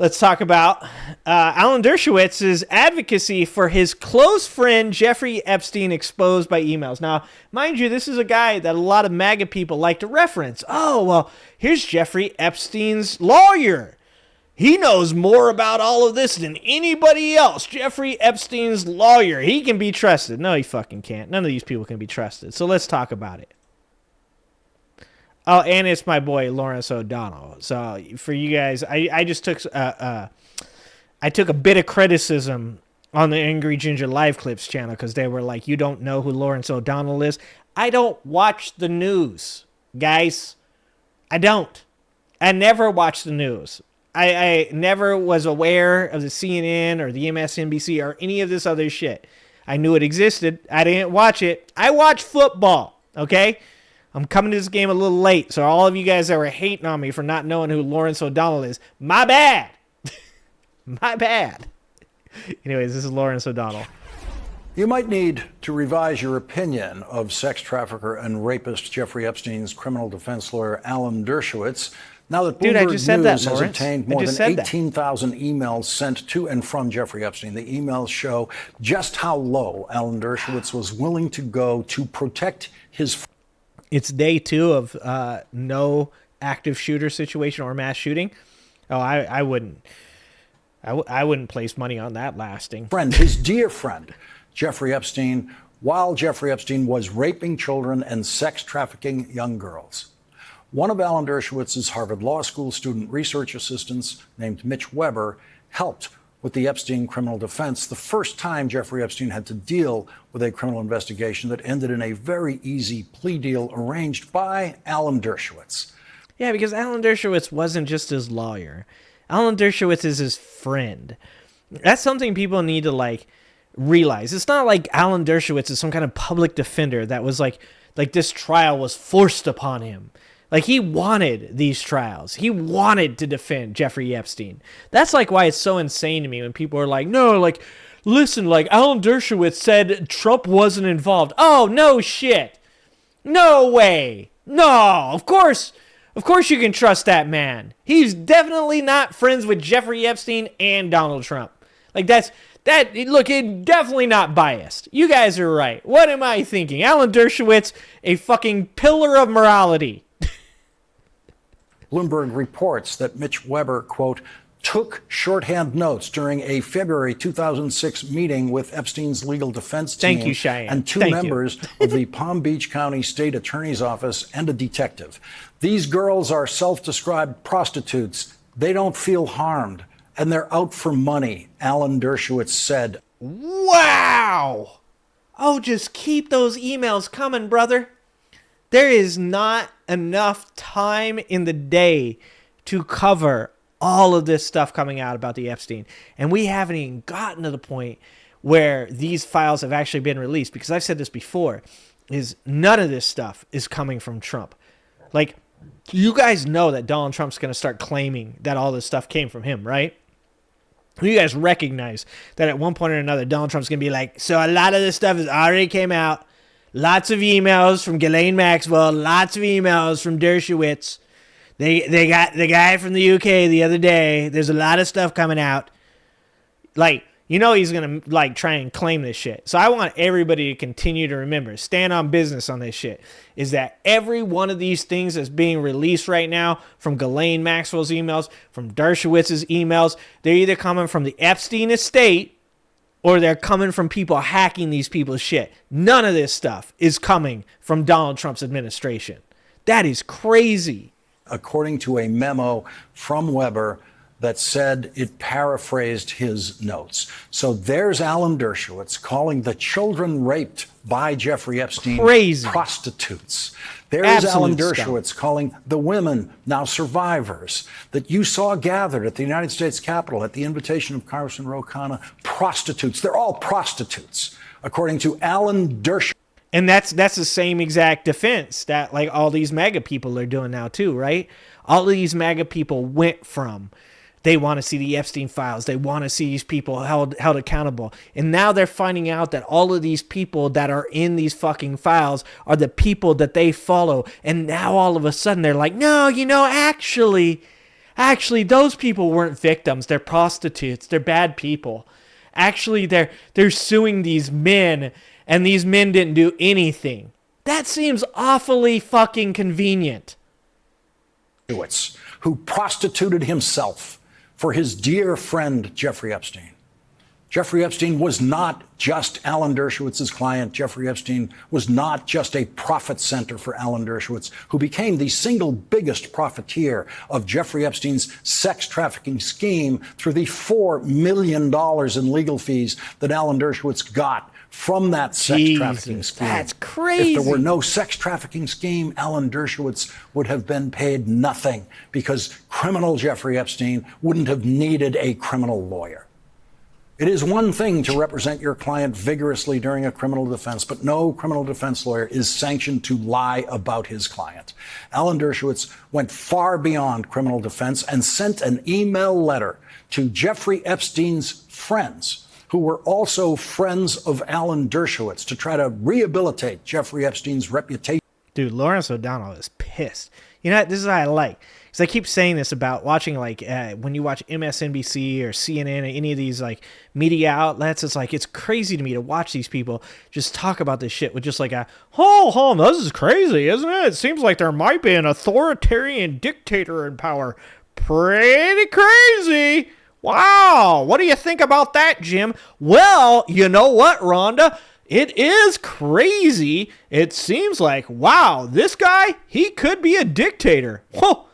Let's talk about Alan Dershowitz's advocacy for his close friend Jeffrey Epstein exposed by emails. Now, mind you, this is a guy that a lot of MAGA people like to reference. Oh, well, here's Jeffrey Epstein's lawyer. He knows more about all of this than anybody else. Jeffrey Epstein's lawyer. He can be trusted. No, he fucking can't. None of these people can be trusted. So let's talk about it. Oh, and it's my boy Lawrence O'Donnell. So for you guys, I just took I took a bit of criticism on the Angry Ginger Live Clips channel because they were like, you don't know who Lawrence O'Donnell is? I don't watch the news, guys. I don't. I never watch the news. I never was aware of the CNN or the MSNBC or any of this other shit. I knew it existed. I didn't watch it. I watch football, okay? I'm coming to this game a little late, so all of you guys that were hating on me for not knowing who Lawrence O'Donnell is, my bad. My bad. Anyways, this is Lawrence O'Donnell. You might need to revise your opinion of sex trafficker and rapist Jeffrey Epstein's criminal defense lawyer Alan Dershowitz. Now that Bloomberg News has obtained more than 18,000 emails sent to and from Jeffrey Epstein, the emails show just how low Alan Dershowitz was willing to go to protect his. It's day 2 of no active shooter situation or mass shooting. Oh, I wouldn't. I wouldn't place money on that lasting. His dear friend, Jeffrey Epstein, while Jeffrey Epstein was raping children and sex trafficking young girls. One of Alan Dershowitz's Harvard Law School student research assistants, named Mitch Weber, helped with the Epstein criminal defense the first time Jeffrey Epstein had to deal with a criminal investigation that ended in a very easy plea deal arranged by Alan Dershowitz. Yeah, because Alan Dershowitz wasn't just his lawyer. Alan Dershowitz is his friend. That's something people need to, realize. It's not like Alan Dershowitz is some kind of public defender that was like this trial was forced upon him. Like, he wanted these trials. He wanted to defend Jeffrey Epstein. That's, why it's so insane to me when people are like, no, listen, Alan Dershowitz said Trump wasn't involved. Oh, no shit. No way. No, of course you can trust that man. He's definitely not friends with Jeffrey Epstein and Donald Trump. It's definitely not biased. You guys are right. What am I thinking? Alan Dershowitz, a fucking pillar of morality. Bloomberg reports that Mitch Weber, quote, took shorthand notes during a February 2006 meeting with Epstein's legal defense team. Thank you, Cheyenne. And two members of the Palm Beach County State Attorney's Office and a detective. These girls are self-described prostitutes. They don't feel harmed, and they're out for money, Alan Dershowitz said. Wow! Oh, just keep those emails coming, brother. There is not enough time in the day to cover all of this stuff coming out about the Epstein. And we haven't even gotten to the point where these files have actually been released. Because I've said this before, is none of this stuff is coming from Trump. You guys know that Donald Trump's going to start claiming that all this stuff came from him, right? You guys recognize that at one point or another, Donald Trump's going to be like, so a lot of this stuff has already came out. Lots of emails from Ghislaine Maxwell. Lots of emails from Dershowitz. They got the guy from the UK the other day. There's a lot of stuff coming out. He's going to, try and claim this shit. So I want everybody to continue to remember, stand on business on this shit, is that every one of these things that's being released right now from Ghislaine Maxwell's emails, from Dershowitz's emails, they're either coming from the Epstein estate or they're coming from people hacking these people's shit. None of this stuff is coming from Donald Trump's administration. That is crazy. According to a memo from Weber that said it paraphrased his notes. So there's Alan Dershowitz calling the children raped by Jeffrey Epstein crazy prostitutes. There's Alan Dershowitz calling the women, now survivors, that you saw gathered at the United States Capitol at the invitation of Congressman Ro Khanna, prostitutes. They're all prostitutes, according to Alan Dershowitz. And that's the same exact defense that all these MAGA people are doing now too, right? All of these MAGA people went from, they want to see the Epstein files. They want to see these people held accountable. And now they're finding out that all of these people that are in these fucking files are the people that they follow. And now all of a sudden they're like, no, actually, Actually, those people weren't victims. They're prostitutes. They're bad people. Actually, they're suing these men, and these men didn't do anything. That seems awfully fucking convenient. Who prostituted himself for his dear friend, Jeffrey Epstein. Jeffrey Epstein was not just Alan Dershowitz's client. Jeffrey Epstein was not just a profit center for Alan Dershowitz, who became the single biggest profiteer of Jeffrey Epstein's sex trafficking scheme through the $4 million in legal fees that Alan Dershowitz got from that sex trafficking scheme. That's crazy. If there were no sex trafficking scheme, Alan Dershowitz would have been paid nothing because criminal Jeffrey Epstein wouldn't have needed a criminal lawyer. It is one thing to represent your client vigorously during a criminal defense, but no criminal defense lawyer is sanctioned to lie about his client. Alan Dershowitz went far beyond criminal defense and sent an email letter to Jeffrey Epstein's friends, who were also friends of Alan Dershowitz, to try to rehabilitate Jeffrey Epstein's reputation. Dude, Lawrence O'Donnell is pissed. You know, this is what I like. Because I keep saying this about watching, like, when you watch MSNBC or CNN or any of these, like, media outlets, it's like, it's crazy to me to watch these people just talk about this shit with just like this is crazy, isn't it? It seems like there might be an authoritarian dictator in power. Pretty crazy. Wow. What do you think about that, Jim? Well, you know what, Rhonda? It is crazy. It seems like, wow, this guy, he could be a dictator. Whoa,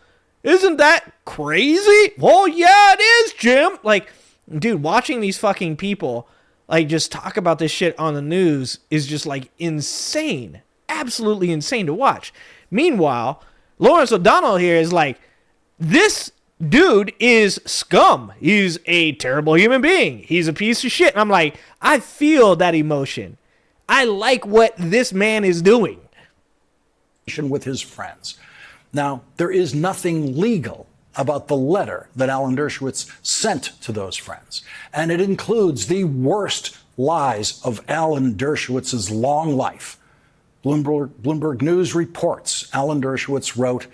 isn't that crazy? Well, yeah, it is, Jim. Like, dude, watching these fucking people, like, just talk about this shit on the news is just, like, insane. Absolutely insane to watch. Meanwhile, Lawrence O'Donnell here is like, this dude is scum. He's a terrible human being. He's a piece of shit. And I'm like, I feel that emotion. I like what this man is doing. With his friends. Now, there is nothing legal about the letter that Alan Dershowitz sent to those friends. And it includes the worst lies of Alan Dershowitz's long life. Bloomberg News reports Alan Dershowitz wrote,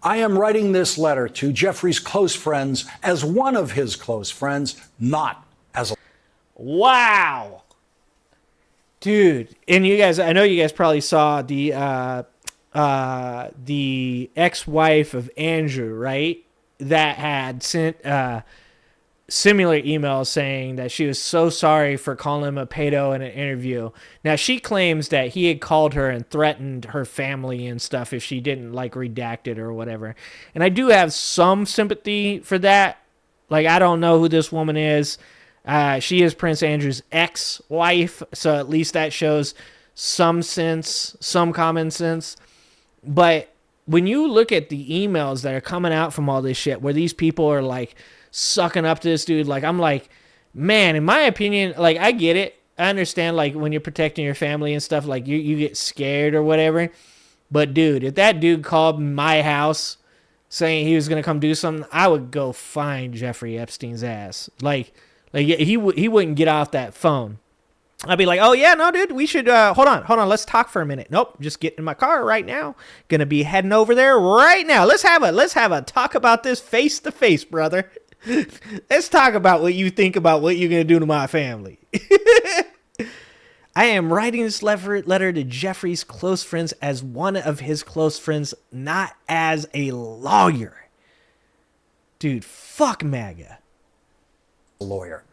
I am writing this letter to Jeffrey's close friends as one of his close friends, not as a... Wow. Dude, and you guys, I know you guys probably saw the ex-wife of Andrew, right? That had sent similar emails saying that she was so sorry for calling him a pedo in an interview. Now, she claims that he had called her and threatened her family and stuff if she didn't, like, redact it or whatever. And I do have some sympathy for that. Like, I don't know who this woman is. She is Prince Andrew's ex-wife, so at least that shows some sense, some common sense. But when you look at the emails that are coming out from all this shit, where these people are, like, sucking up to this dude, like, I'm like, man, in my opinion, like, I get it. I understand, like, when you're protecting your family and stuff, like, you get scared or whatever. But, dude, if that dude called my house saying he was going to come do something, I would go find Jeffrey Epstein's ass. Like he wouldn't get off that phone. I'd be like, oh, yeah, no, dude, we should, hold on, let's talk for a minute. Nope, just get in my car right now. Gonna be heading over there right now. Let's have a talk about this face to face, brother. Let's talk about what you think about what you're gonna do to my family. I am writing this letter to Jeffrey's close friends as one of his close friends, not as a lawyer. Dude, fuck MAGA. Lawyer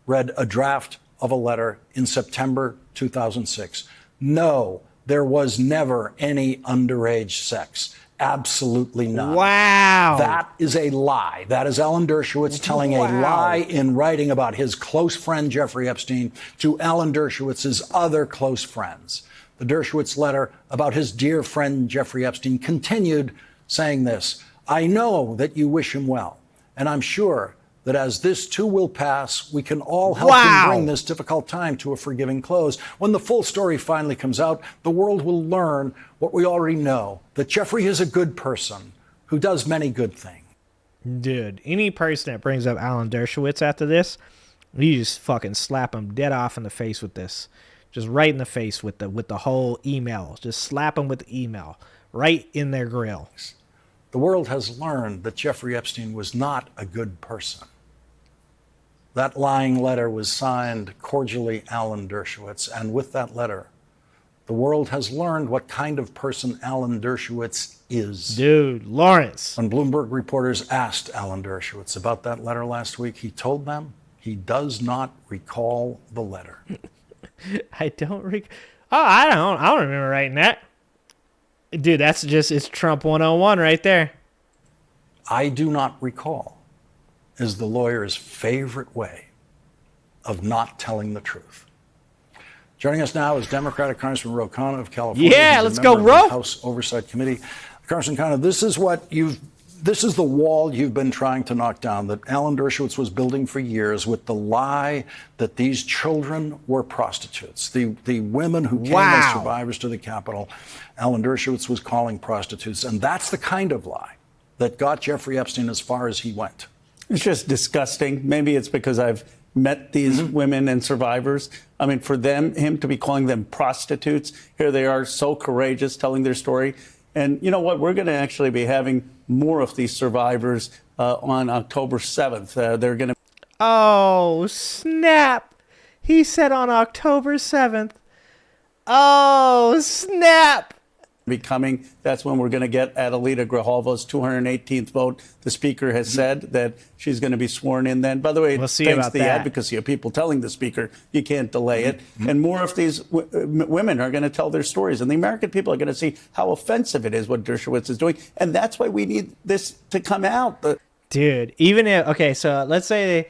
read a draft of a letter in September 2006. No, there was never any underage sex. Absolutely none. Wow. That is a lie. That is Alan Dershowitz telling a lie in writing about his close friend Jeffrey Epstein to Alan Dershowitz's other close friends. The Dershowitz letter about his dear friend Jeffrey Epstein continued saying this, I know that you wish him well, and I'm sure that as this too will pass, we can all help him bring this difficult time to a forgiving close. When the full story finally comes out, the world will learn what we already know, that Jeffrey is a good person who does many good things. Dude, any person that brings up Alan Dershowitz after this, you just fucking slap him dead off in the face with this. Just right in the face with the whole email. Just slap him with the email right in their grill. The world has learned that Jeffrey Epstein was not a good person. That lying letter was signed cordially Alan Dershowitz, and with that letter, the world has learned what kind of person Alan Dershowitz is. Dude, Lawrence. When Bloomberg reporters asked Alan Dershowitz about that letter last week, he told them he does not recall the letter. I don't I don't remember writing that. Dude, it's Trump 101 right there. I do not recall is the lawyer's favorite way of not telling the truth. Joining us now is Democratic Congressman Ro Khanna of California. Yeah, He's let's a go, member of Ro. the House Oversight Committee. Congressman Khanna, this is the wall you've been trying to knock down that Alan Dershowitz was building for years with the lie that these children were prostitutes. The women who came as survivors to the Capitol, Alan Dershowitz was calling prostitutes. And that's the kind of lie that got Jeffrey Epstein as far as he went. It's just disgusting. Maybe it's because I've met these women and survivors. I mean, for him to be calling them prostitutes, here they are so courageous telling their story. And you know what? We're going to actually be having more of these survivors on October 7th. They're going to. Oh, snap. He said on October 7th. Oh, snap. Be coming. That's when we're going to get Adelita Grijalva's 218th vote. The speaker has said that she's going to be sworn in then. By the way, We'll see thanks about to the that. advocacy of people telling the speaker you can't delay it. And more of these women are going to tell their stories. And the American people are going to see how offensive it is what Dershowitz is doing. And that's why we need this to come out. Dude, even if, okay, so let's say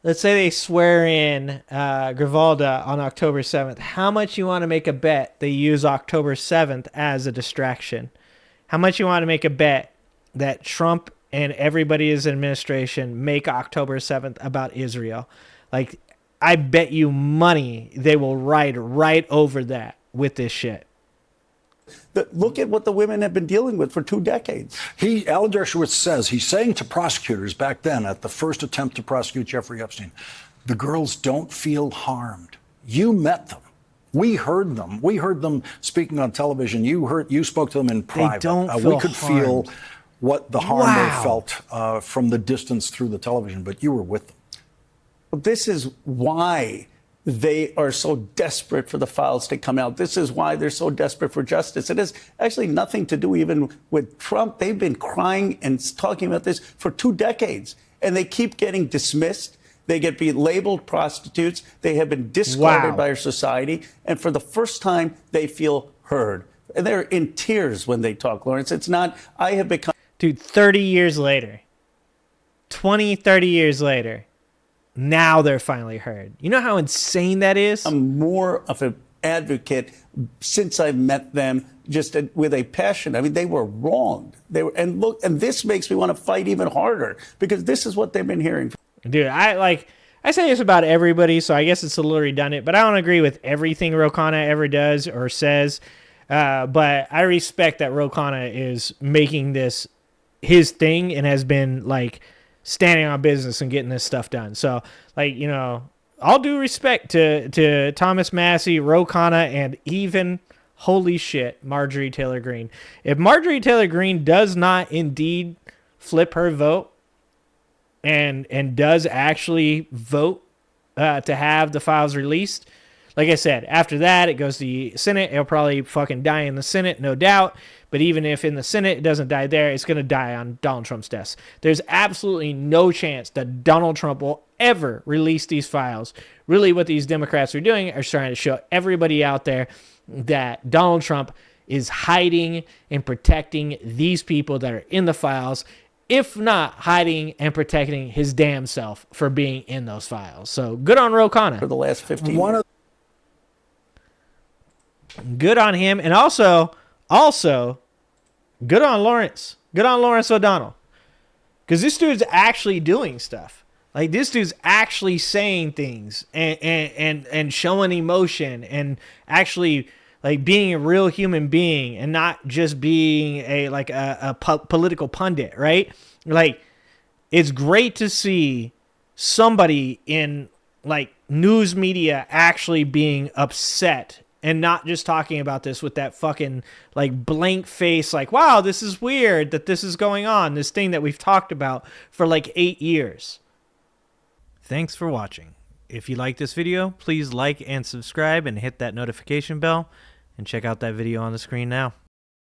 they swear in Grijalva on October 7th. How much you want to make a bet they use October 7th as a distraction? How much you want to make a bet that Trump and everybody in his administration make October 7th about Israel? Like, I bet you money they will ride right over that with this shit. Look at what the women have been dealing with for 2 decades. Alan Dershowitz says, he's saying to prosecutors back then at the first attempt to prosecute Jeffrey Epstein, the girls don't feel harmed. You met them. We heard them. We heard them speaking on television. You spoke to them in private. They don't feel we could harmed. feel what the harm they felt from the distance through the television, but you were with them. This is why they are so desperate for the files to come out. This is why they're so desperate for justice. It has actually nothing to do even with Trump. They've been crying and talking about this for 2 decades, and they keep getting dismissed. They get labeled prostitutes. They have been discarded by our society. And for the first time, they feel heard. And they're in tears when they talk, Lawrence. It's not, I have become. Dude, 30 years later, 30 years later, now they're finally heard. You know how insane that is? I'm more of an advocate since I've met them, just with a passion. I mean, they were wronged. And this makes me want to fight even harder because this is what they've been hearing. Dude, I say this about everybody, so I guess it's a little redundant, but I don't agree with everything Ro Khanna ever does or says. But I respect that Ro Khanna is making this his thing and has been standing on business and getting this stuff done. So, all due respect to Thomas Massey, Ro Khanna, and even, holy shit, Marjorie Taylor Greene. If Marjorie Taylor Greene does not indeed flip her vote and does actually vote to have the files released, like I said, after that, it goes to the Senate. It'll probably fucking die in the Senate, no doubt. But even if in the Senate it doesn't die there, it's going to die on Donald Trump's desk. There's absolutely no chance that Donald Trump will ever release these files. Really, what these Democrats are doing is trying to show everybody out there that Donald Trump is hiding and protecting these people that are in the files, if not hiding and protecting his damn self for being in those files. So good on Ro Khanna. For the last 15 years. Good on him. And also, good on Lawrence. Good on Lawrence O'Donnell. Because this dude's actually doing stuff. Like, this dude's actually saying things and showing emotion and actually, being a real human being and not just being a political pundit, right? It's great to see somebody in, news media actually being upset and not just talking about this with that fucking like blank face, like, wow, this is weird that this is going on, this thing that we've talked about for like 8 years. Thanks for watching. If you like this video, please like and subscribe and hit that notification bell, and check out that video on the screen now.